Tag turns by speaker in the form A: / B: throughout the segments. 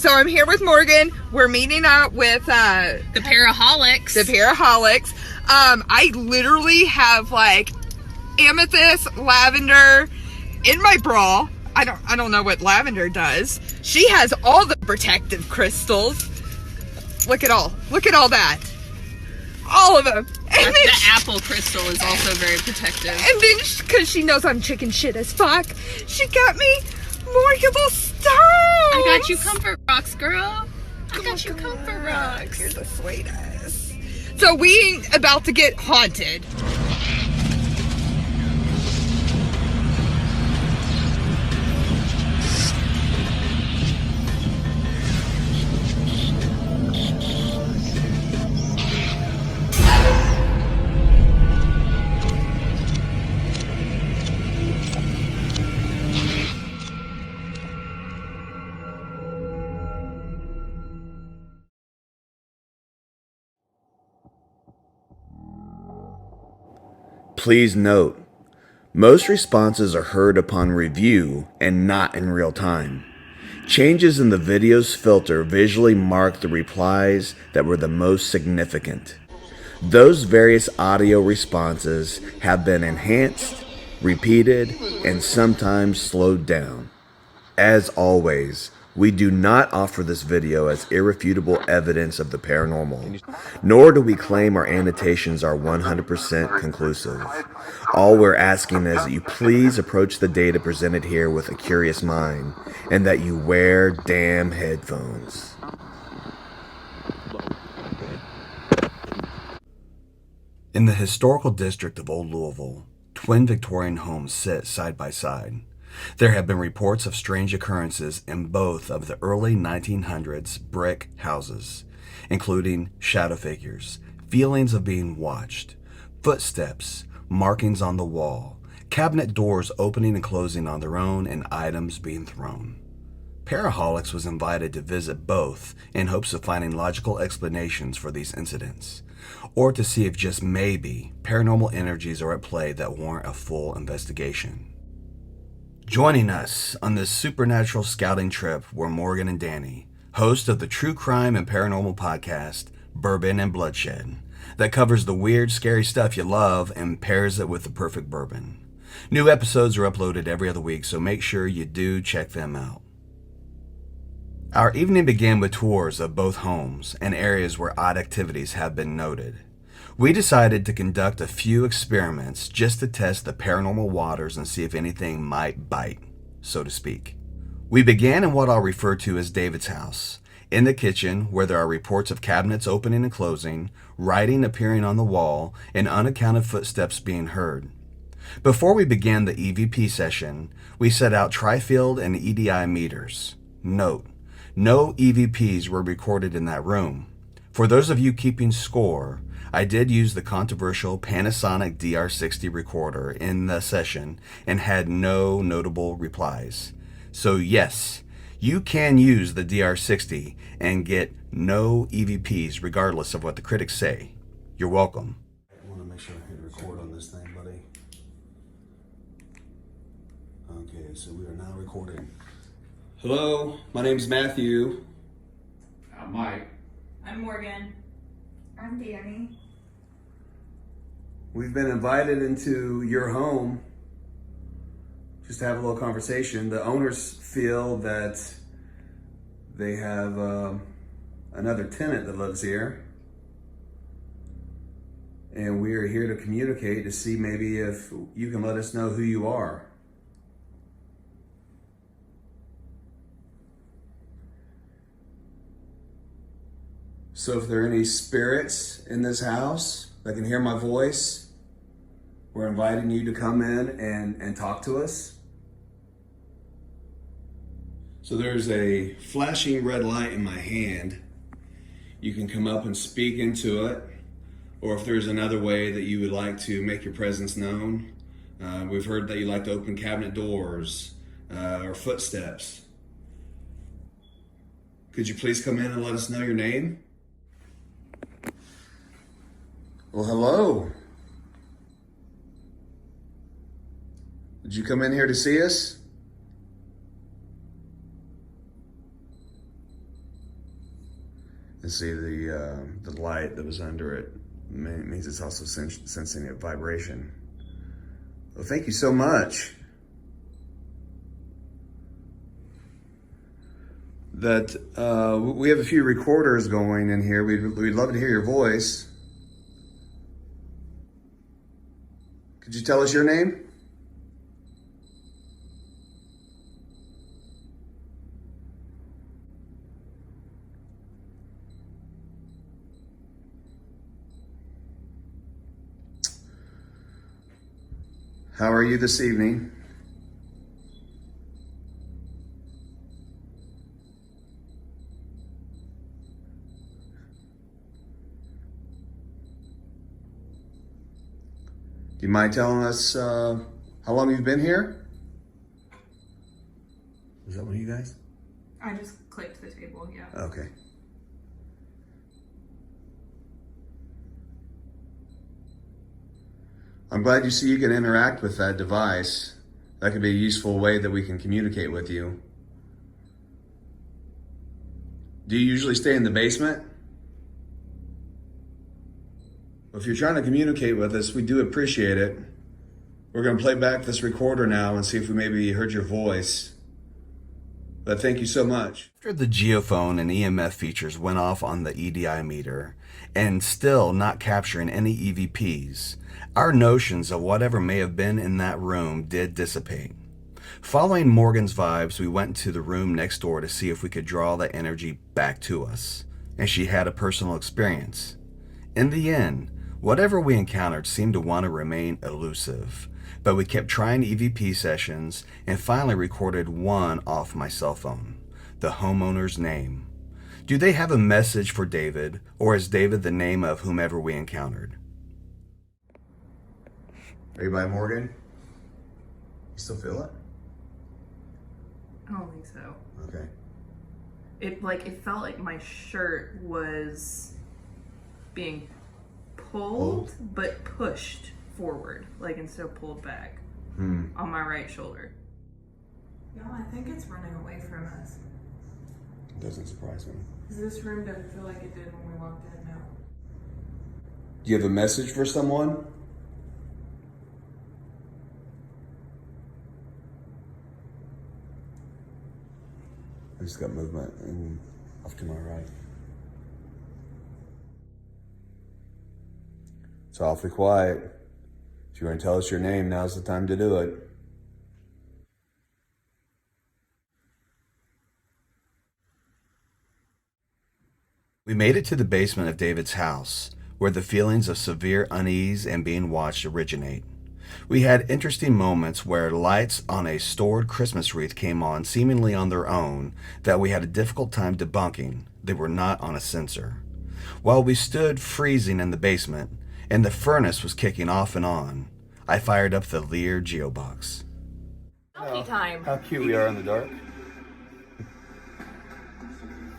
A: So I'm here with Morgan. We're meeting up with
B: the Paraholics.
A: I literally have like amethyst, lavender in my bra. I don't know what lavender does. She has all the protective crystals. Look at all that. All of them. And
B: the apple crystal is also very protective.
A: And then, because she knows I'm chicken shit as fuck, she got me morgable stones.
B: I got you comfort rocks, girl. I got you comfort rocks.
A: You're the sweetest. So we about to get haunted.
C: Please note, most responses are heard upon review and not in real time. Changes in the video's filter visually mark the replies that were the most significant. Those various audio responses have been enhanced, repeated, and sometimes slowed down. As always, we do not offer this video as irrefutable evidence of the paranormal, nor do we claim our annotations are 100% conclusive. All we're asking is that you please approach the data presented here with a curious mind, and that you wear damn headphones. In the historical district of Old Louisville, twin Victorian homes sit side by side. There have been reports of strange occurrences in both of the early 1900s brick houses, including shadow figures, feelings of being watched, footsteps, markings on the wall, cabinet doors opening and closing on their own, and items being thrown. Paraholics was invited to visit both in hopes of finding logical explanations for these incidents, or to see if just maybe paranormal energies are at play that warrant a full investigation. Joining us on this supernatural scouting trip were Morgan and Danny, hosts of the true crime and paranormal podcast, Bourbon and Bloodshed, that covers the weird, scary stuff you love and pairs it with the perfect bourbon. New episodes are uploaded every other week, so make sure you do check them out. Our evening began with tours of both homes and areas where odd activities have been noted. We decided to conduct a few experiments just to test the paranormal waters and see if anything might bite, so to speak. We began in what I'll refer to as David's house, in the kitchen where there are reports of cabinets opening and closing, writing appearing on the wall, and unaccounted footsteps being heard. Before we began the EVP session, we set out tri-field and EDI meters. Note, no EVPs were recorded in that room. For those of you keeping score, I did use the controversial Panasonic DR60 recorder in the session and had no notable replies. So yes, you can use the DR60 and get no EVPs regardless of what the critics say. You're welcome.
D: I want to make sure I hit record on this thing, buddy. Okay, so we are now recording. Hello, my name's Matthew.
E: I'm Mike.
F: I'm Morgan.
G: I'm Danny.
D: We've been invited into your home just to have a little conversation. The owners feel that they have another tenant that lives here. And we are here to communicate to see maybe if you can let us know who you are. So if there are any spirits in this house that can hear my voice, we're inviting you to come in and talk to us. So there's a flashing red light in my hand. You can come up and speak into it, or if there's another way that you would like to make your presence known. We've heard that you like to open cabinet doors or footsteps. Could you please come in and let us know your name? Well, hello. Did you come in here to see us? and see the light that was under it. It means it's also sensing a vibration. Well, thank you so much. That we have a few recorders going in here. We'd love to hear your voice. Could you tell us your name? How are you this evening? Do you mind telling us how long you've been here? Is that one of you guys?
B: I just clicked the table, yeah.
D: Okay. I'm glad you can interact with that device. That could be a useful way that we can communicate with you. Do you usually stay in the basement? Well, if you're trying to communicate with us, we do appreciate it. We're going to play back this recorder now and see if we maybe heard your voice. But thank you so much.
C: After the geophone and EMF features went off on the EDI meter, and still not capturing any EVPs, our notions of whatever may have been in that room did dissipate. Following Morgan's vibes, we went to the room next door to see if we could draw the energy back to us, and she had a personal experience. In the end, whatever we encountered seemed to want to remain elusive, but we kept trying EVP sessions and finally recorded one off my cell phone, the homeowner's name. Do they have a message for David, or is David the name of whomever we encountered?
D: Are you by Morgan? You still feel it?
B: I don't think so.
D: Okay.
B: It felt like my shirt was being pulled, but pushed forward, instead of pulled back on my right shoulder.
G: No, I think it's running away from us.
D: It doesn't surprise me.
G: Because this room doesn't feel like it did when we walked in now.
D: Do you have a message for someone? I just got movement and off to my right. It's awfully quiet. If you want to tell us your name, now's the time to do it.
C: We made it to the basement of David's house, where the feelings of severe unease and being watched originate. We had interesting moments where lights on a stored Christmas wreath came on seemingly on their own that we had a difficult time debunking. They were not on a sensor. While we stood freezing in the basement and the furnace was kicking off and on, I fired up the Lear Geobox.
B: Selfie time.
C: How cute we are in the dark.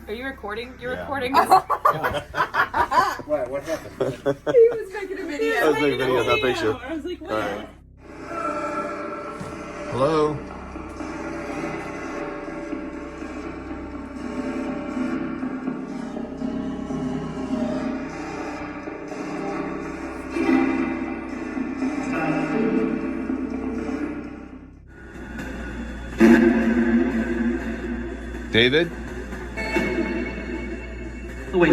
B: Are you recording? You're
C: Yeah.
B: recording this?
E: What happened?
G: He was making a video.
C: I was making a video of that picture.
B: I was like, what?
C: Alright. Hello?
D: David?
F: Wait.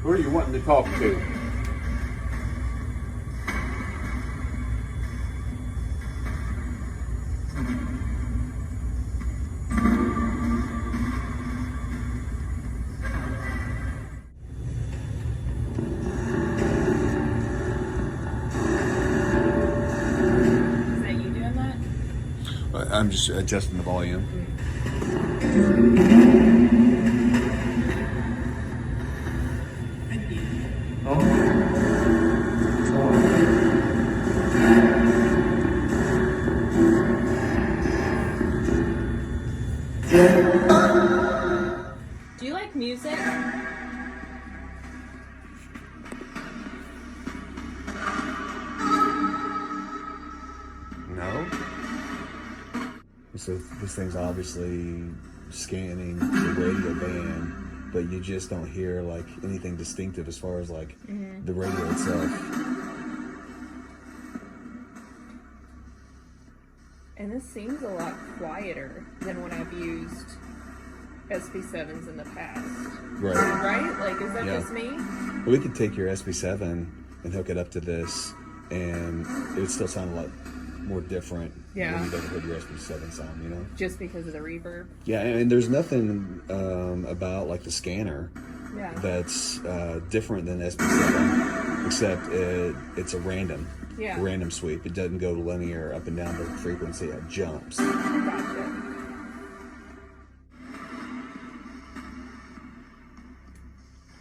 E: Who are you wanting to talk to?
B: Is that you doing that?
D: I'm just adjusting the volume.
B: Do you like music?
D: No?
C: So this thing's obviously scanning the radio band, but you just don't hear like anything distinctive as far as like the radio itself.
B: And this seems a lot quieter than when I've used SB7s in the past.
C: Right.
B: Right? Like, is that
C: Yeah.
B: just me?
C: Well, we could take your SB7 and hook it up to this, and it would still sound a lot more different
B: Yeah.
C: when you've ever heard your SB7 sound, you know?
B: Just because of the reverb?
C: Yeah, and there's nothing about like the scanner
B: Yeah.
C: that's different than SB7, except it's a random sweep. It doesn't go linear up and down the frequency. It jumps.
B: Gotcha.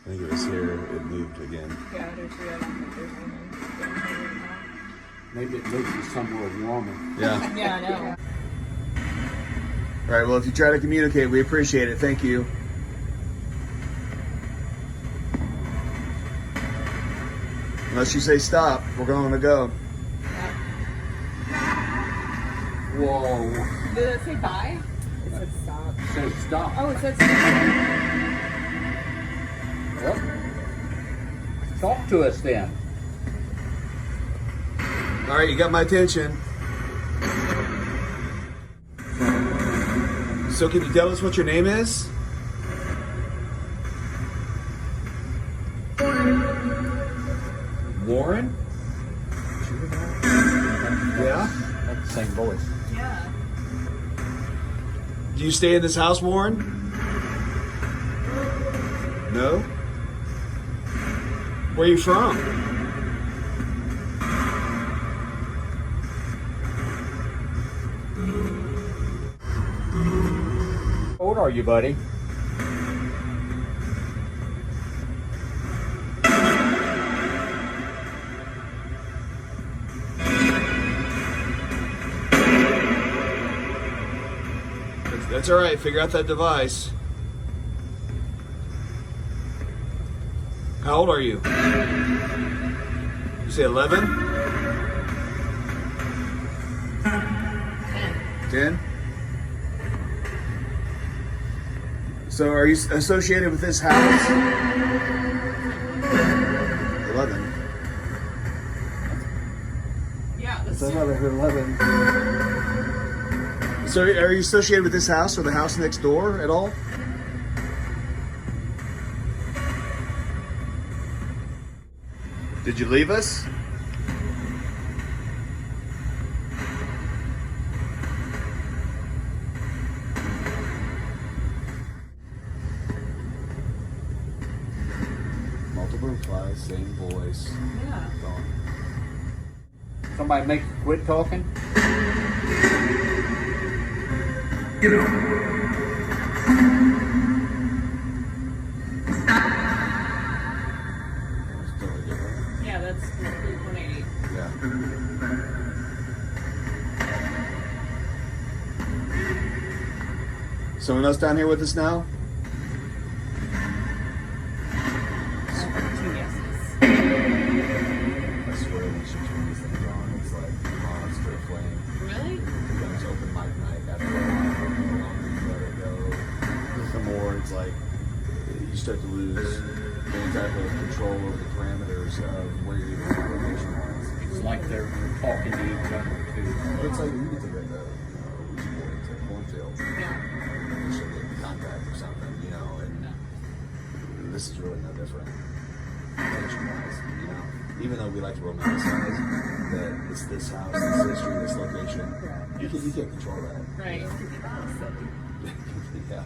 C: I think it was here. It moved again.
B: Yeah, there's three. I don't think there's anything.
E: Maybe it lives in somewhere warmer.
C: Yeah.
B: Yeah, I know.
C: All right. Well, if you try to communicate, we appreciate it. Thank you. Unless you say stop, we're going to go.
E: Whoa.
B: Did it say bye? It said stop.
E: It says stop.
B: Oh, it said stop.
E: Well, talk to us then.
C: All right, you got my attention. So can you tell us what your name is? Warren? Yeah?
E: That's the same voice.
B: Yeah.
C: Do you stay in this house, Warren? No? Where are you from?
E: How old are you, buddy?
C: That's all right. Figure out that device. How old are you? You say 11? 10? So are you associated with this house? 11.
B: Yeah, that's
C: I thought I heard 11. So are you associated with this house or the house next door at all? Did you leave us? Multiple replies, same voice.
B: Yeah.
C: Gone.
E: Somebody make you quit talking?
C: It's totally different.
B: Yeah, that's 180.
C: Yeah. Someone else down here with us now?
B: Two yeses.
C: I swear when she turned these things on, it's like monster flame.
B: Really?
C: It becomes open mic night after a while. The longer you let it go, the more it's like you start to lose any type of control over the parameters of where your location was.
E: It's like they're talking to each other too.
C: It's like you get to go to Ouija board to cornfield.
B: Yeah.
C: You should get in contact or something, you know, and this is really no different. Location-wise, you know, even though we like to romanticize that it's this house, this history, this location, you can't control that.
B: Right.
C: Yeah.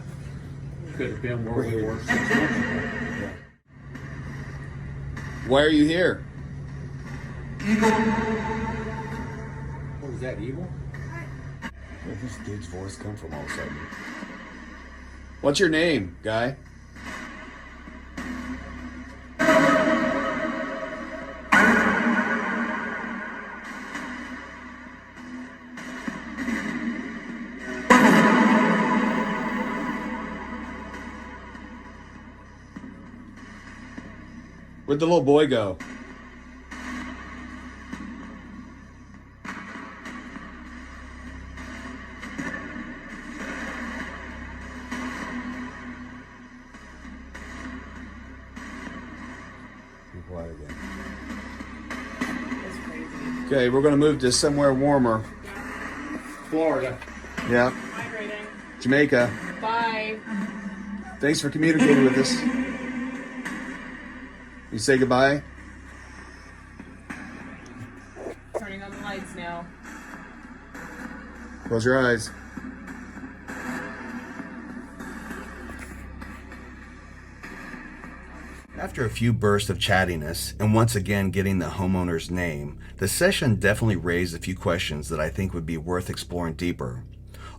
E: Could have been
C: We're
E: World
C: here.
E: War 6 months ago.
C: Yeah. Why are you here?
E: What was that, evil?
C: Where does this dude's voice come from all of a sudden? What's your name, guy? Where'd the little boy go?
D: quiet again.
B: It's crazy.
D: Okay, we're going to move to somewhere warmer.
E: Florida.
D: Yeah,
B: Migrating.
D: Jamaica.
B: Bye.
D: Thanks for communicating with us. You say goodbye?
B: Turning on the lights now.
D: Close your eyes. After a few bursts of chattiness, and once again getting the homeowner's name, the session definitely raised a few questions that I think would be worth exploring deeper.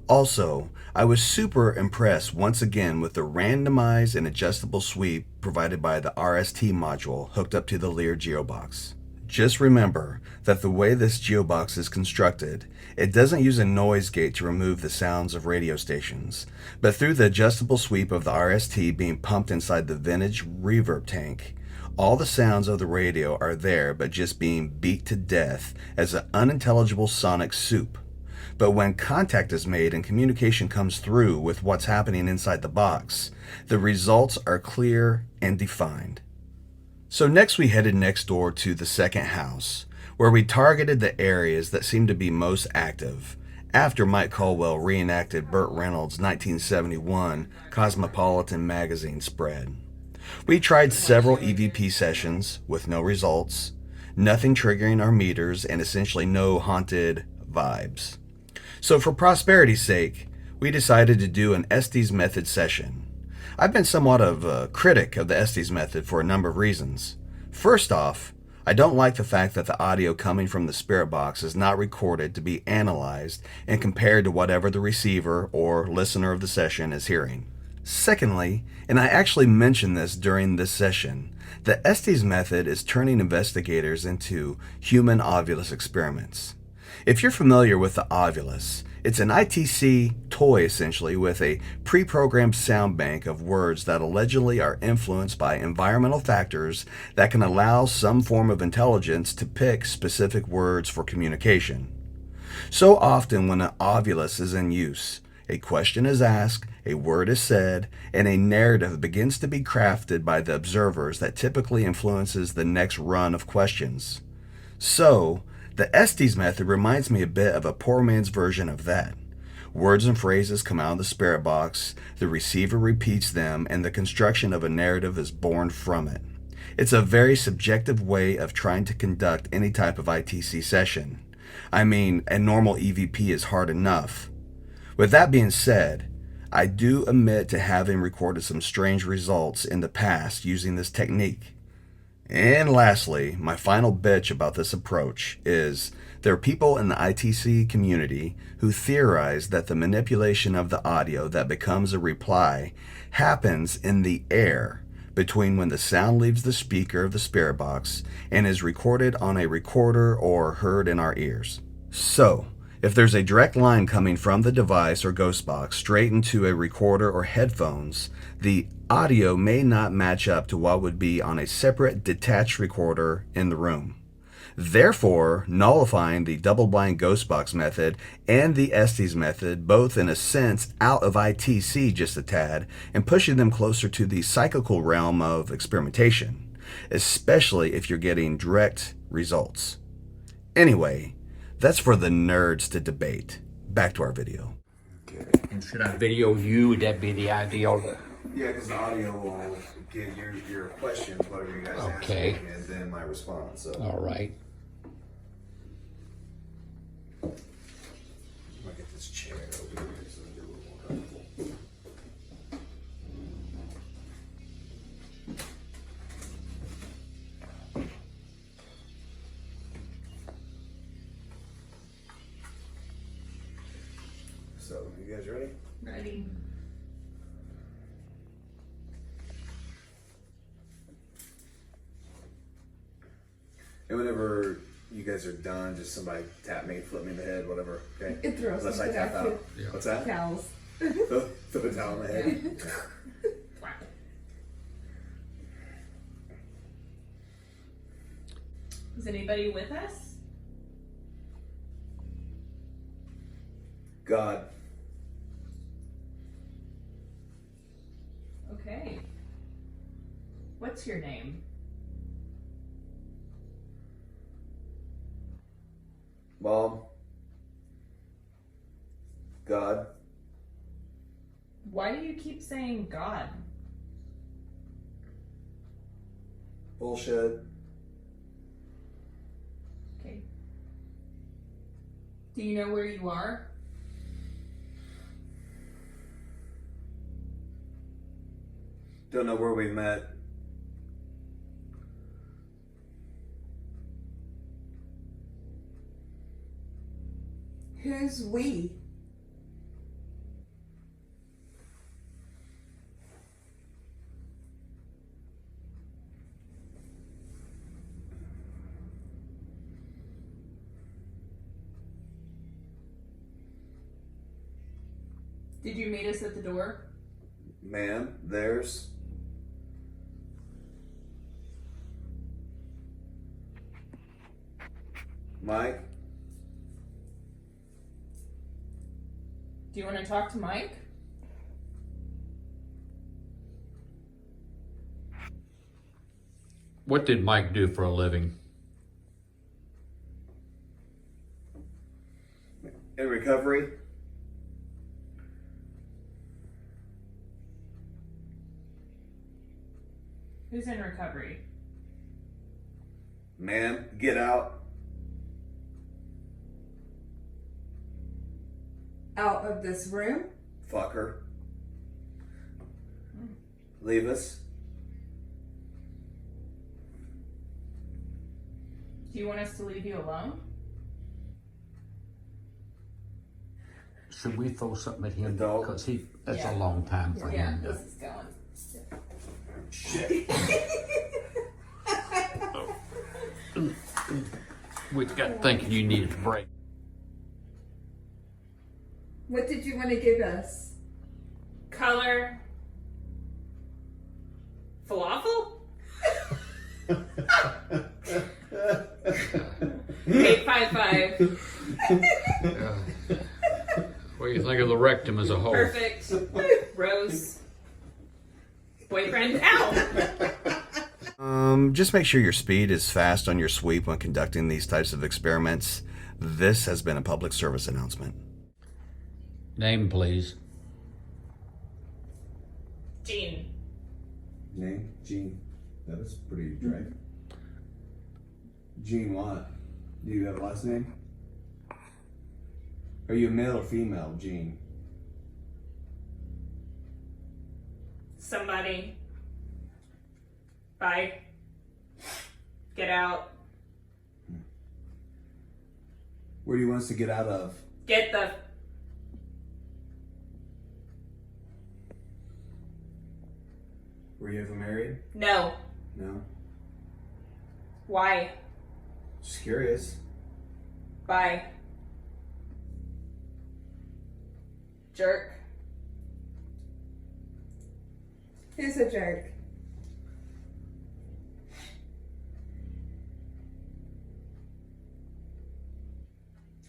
D: Also, I was super impressed once again with the randomized and adjustable sweep provided by the RST module hooked up to the Lear Geobox. Just remember that the way this Geobox is constructed, it doesn't use a noise gate to remove the sounds of radio stations, but through the adjustable sweep of the RST being pumped inside the vintage reverb tank, all the sounds of the radio are there but just being beat to death as an unintelligible sonic soup. But when contact is made and communication comes through with what's happening inside the box, the results are clear and defined. So next we headed next door to the second house, where we targeted the areas that seemed to be most active, after Mike Caldwell reenacted Burt Reynolds' 1971 Cosmopolitan magazine spread. We tried several EVP sessions with no results, nothing triggering our meters, and essentially no haunted vibes. So for prosperity's sake, we decided to do an Estes method session. I've been somewhat of a critic of the Estes method for a number of reasons. First off, I don't like the fact that the audio coming from the spirit box is not recorded to be analyzed and compared to whatever the receiver or listener of the session is hearing. Secondly, and I actually mentioned this during this session, the Estes method is turning investigators into human Ovilus experiments. If you're familiar with the Ovilus, it's an ITC toy essentially with a pre-programmed sound bank of words that allegedly are influenced by environmental factors that can allow some form of intelligence to pick specific words for communication. So often when an Ovilus is in use, a question is asked, a word is said, and a narrative begins to be crafted by the observers that typically influences the next run of questions. So, the Estes method reminds me a bit of a poor man's version of that. Words and phrases come out of the spirit box, the receiver repeats them, and the construction of a narrative is born from it. It's a very subjective way of trying to conduct any type of ITC session. I mean, a normal EVP is hard enough. With that being said, I do admit to having recorded some strange results in the past using this technique. And lastly, my final bitch about this approach is there are people in the ITC community who theorize that the manipulation of the audio that becomes a reply happens in the air between when the sound leaves the speaker of the spirit box and is recorded on a recorder or heard in our ears. So, if there's a direct line coming from the device or ghost box straight into a recorder or headphones, the audio may not match up to what would be on a separate detached recorder in the room, therefore nullifying the double-blind ghost box method and the Estes method, both in a sense out of ITC just a tad and pushing them closer to the psychical realm of experimentation, especially if you're getting direct results. Anyway, that's for the nerds to debate. Back to our video.
E: And should I video you? Would that be the ideal?
D: Yeah, because the audio will get your questions, whatever you guys
E: Okay.
D: ask me, and then my response. So.
E: All right.
D: I'm gonna get this chair over here so it'll be a little more comfortable. So, you guys ready?
B: Ready.
D: And whenever you guys are done, just somebody tap me, flip me in the head, whatever. Okay.
G: It throws
D: Unless I
G: something
D: tap
G: at you.
D: out.
E: Yeah.
D: What's that?
G: Cows.
D: Throw a towel in the head.
B: Is anybody with us?
D: God.
B: Okay. What's your name?
D: Mom. God.
B: Why do you keep saying God?
D: Bullshit.
B: Okay. Do you know where you are?
D: Don't know where we met.
A: Who's we?
B: Did you meet us at the door?
D: Ma'am, there's... Mike?
B: Do you want to talk to Mike?
E: What did Mike do for a living?
D: In recovery?
B: Who's in recovery?
D: Ma'am, get out.
A: Out of this room?
D: Fucker. Leave us.
B: Do you want us to leave you alone?
E: Should we throw something at him?
D: Adult.
E: Because that's
B: Yeah.
E: a long time for
B: Yeah,
E: him.
B: this is going.
D: Shit.
E: We got thinking you needed a break.
A: What did you want to give us?
B: Color. Falafel? 855.
E: What do you think of the rectum as a whole?
B: Perfect. Rose. Boyfriend. Ow!
C: Just make sure your speed is fast on your sweep when conducting these types of experiments. This has been a public service announcement.
E: Name, please.
B: Jean.
D: Name? Jean. That was pretty dry. Jean what? Do you have a last name? Are you a male or female, Jean?
B: Somebody. Bye. Get out.
D: Where do you want us to get out of?
B: Get the.
D: Were you ever married?
B: No.
D: No.
B: Why?
D: Just curious.
B: Bye. Jerk.
A: Who's a jerk?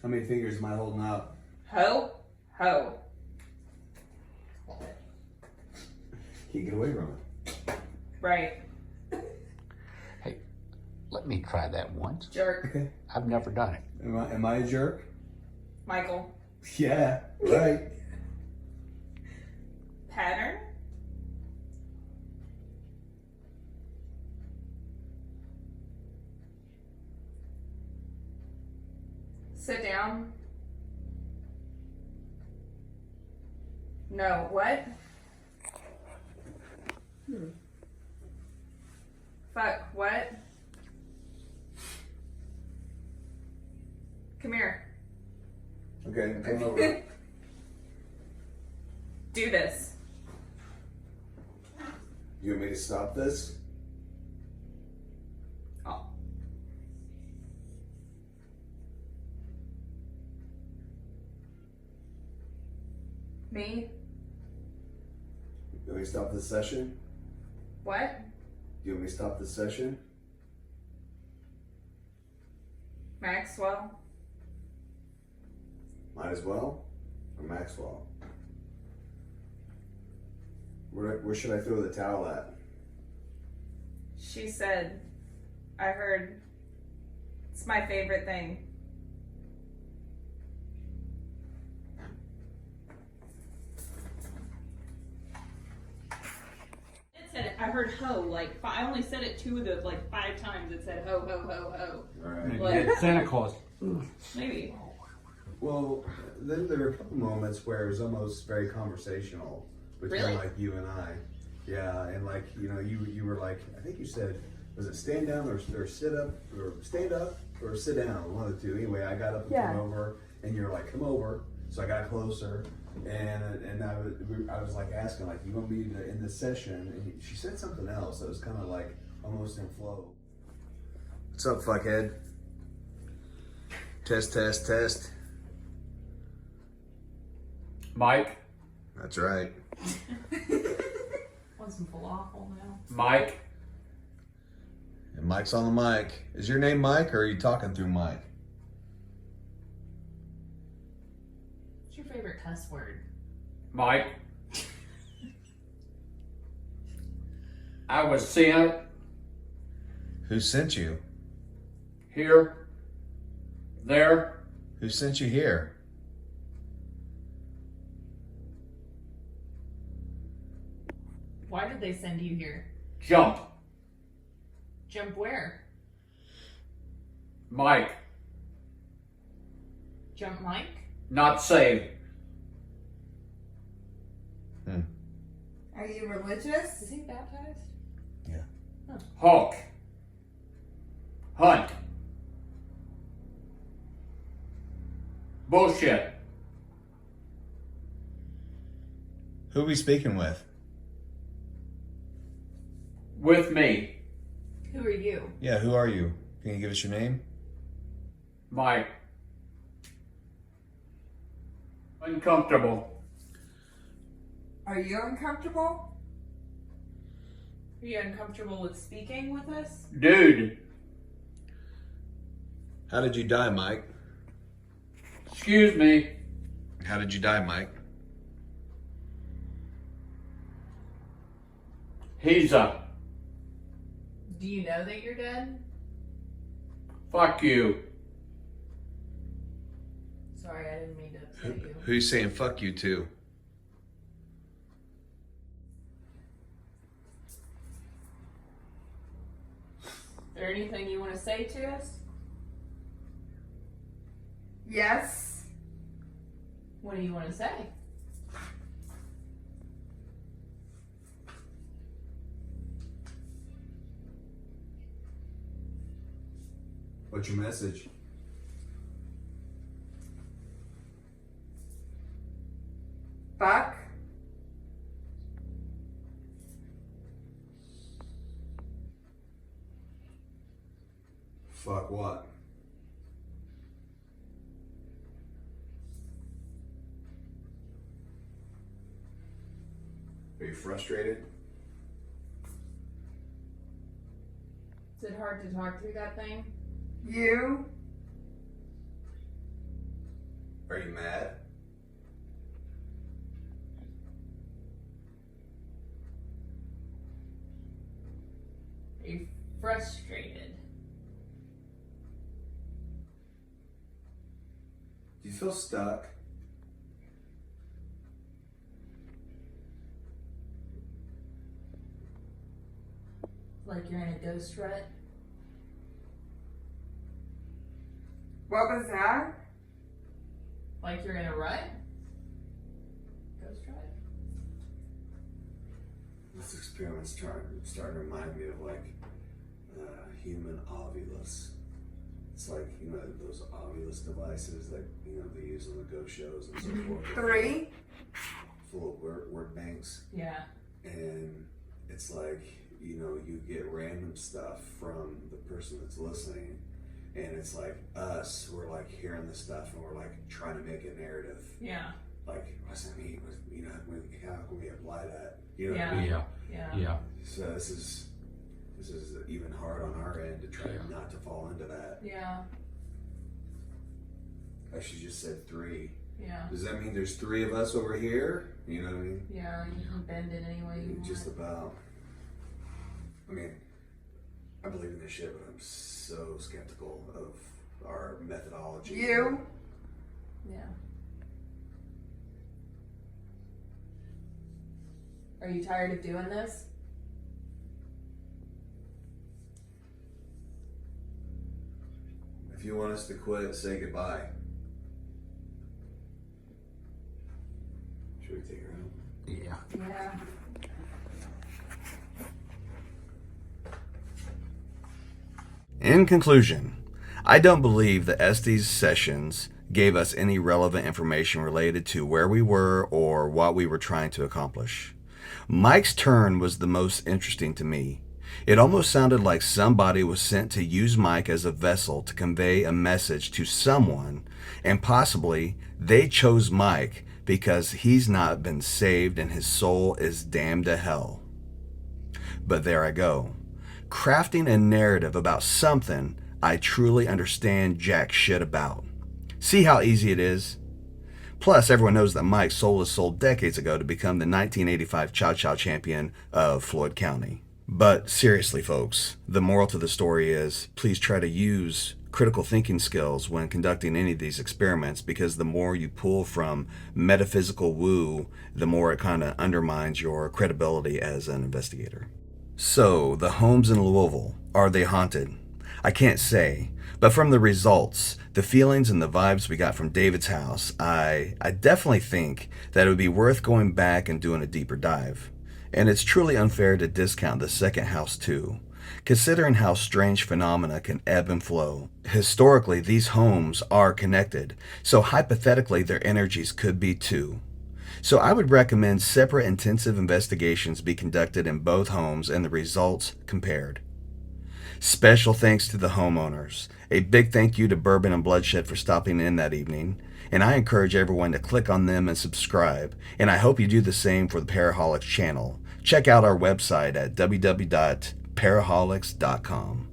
D: How many fingers am I holding out?
B: Ho. Ho.
D: Can't get away from it.
B: Right.
E: Hey, let me try that once.
B: Jerk.
D: Okay.
E: I've never done it.
D: Am I a jerk?
B: Michael.
D: Yeah, right.
B: Pattern. Sit down. No, what? Fuck, what? Come here.
D: Okay, come over.
B: Do this.
D: You want me to stop this?
B: Oh. Me?
D: You want me to stop this session?
B: What?
D: You want me to stop this session?
B: Maxwell?
D: Might as well. Or Maxwell. Where should I throw the towel at?
B: She said, I heard, it's my favorite thing. I heard ho, like, I only said it 5 times. It said ho, ho, ho, ho.
D: Right.
B: Like,
E: Santa Claus.
B: maybe.
D: Well, then there were a couple moments where it was almost very conversational between
B: Really?
D: like you and I. Yeah, and like you were like, I think you said, was it stand down or sit up or stand up or sit down, one of the two. Anyway, I got up and came over, and you're like, come over. So I got closer, and I was like asking like, you want me to end this session? And she said something else that was kind of like almost in flow. What's up, fuckhead? Test, test, test.
E: Mike.
D: That's right.
B: Want some falafel now?
E: Mike.
D: And Mike's on the mic. Is your name Mike, or are you talking through Mike?
B: What's your favorite cuss word?
E: Mike. I was sent
D: Who sent you?
E: here, there,
D: Who sent you here?
B: Why did they send you here?
E: jump.
B: Jump where?
E: Mike.
B: Jump Mike?
E: Not saved.
A: Are you religious?
B: Is he baptized?
E: Hawk. Hunt. Bullshit.
D: Who are we speaking with?
E: With me.
B: Who are you?
D: Yeah, who are you? Can you give us your name?
E: Mike. Uncomfortable.
A: Are you uncomfortable?
B: Are you uncomfortable with speaking with us?
E: Dude.
D: How did you die, Mike?
E: Excuse me.
D: How did you die, Mike?
E: He's a.
B: Do you know that you're dead?
E: Fuck you.
B: Sorry, I didn't mean to upset you.
D: Who you saying fuck you to?
B: Is there anything you want to say to us?
A: Yes.
B: What do you want to say?
D: What's your message?
A: Fuck.
D: Fuck what? Are you frustrated?
B: Is it hard to talk through that thing?
A: You.
D: Are you mad?
B: Are you frustrated?
D: Do you feel stuck?
B: Like you're in a ghost rut?
A: What was that?
B: Like you're in a rut? Ghost rut?
D: This experiment's starting to remind me of like human ovulus. It's like, you know, those ovulus devices that, you know, they use on the ghost shows and so forth.
A: 3.
D: Full of word banks.
B: Yeah.
D: And it's like, you know, you get random stuff from the person that's listening. And it's like us, we're like hearing this stuff and we're like trying to make a narrative.
B: Yeah.
D: Like, what's that mean? You know, how can we apply that? You know
B: Yeah.
D: what I mean?
B: Yeah.
E: Yeah.
D: So this is even hard on our end to try not to fall into that.
B: Yeah.
D: Actually, just said 3.
B: Yeah.
D: Does that mean there's 3 of us over here? You know what I mean?
B: Yeah, you can bend it any way you want.
D: Just about. I mean, I believe in this shit, but I'm so skeptical of our methodology.
A: You.
B: Yeah. Are you tired of doing this?
D: If you want us to quit, say goodbye. Should we take her out?
E: Yeah.
G: Yeah.
C: In conclusion, I don't believe that Estes sessions gave us any relevant information related to where we were or what we were trying to accomplish. Mike's turn was the most interesting to me. It almost sounded like somebody was sent to use Mike as a vessel to convey a message to someone, and possibly they chose Mike because he's not been saved and his soul is damned to hell. But there I go, crafting a narrative about something I truly understand jack shit about. See how easy it is? Plus, everyone knows that Mike sold his soul decades ago to become the 1985 Chow Chow champion of Floyd County. But seriously, folks, the moral to the story is please try to use critical thinking skills when conducting any of these experiments, because the more you pull from metaphysical woo, the more it kind of undermines your credibility as an investigator. So, the homes in Louisville, are they haunted? I can't say, but from the results, the feelings and the vibes we got from David's house, I definitely think that it would be worth going back and doing a deeper dive. And it's truly unfair to discount the second house too, considering how strange phenomena can ebb and flow. Historically, these homes are connected, so hypothetically their energies could be too. So I would recommend separate intensive investigations be conducted in both homes and the results compared. Special thanks to the homeowners. A big thank you to Bourbon and Bloodshed for stopping in that evening. And I encourage everyone to click on them and subscribe. And I hope you do the same for the PARAHOLICS channel. Check out our website at www.paraholics.com.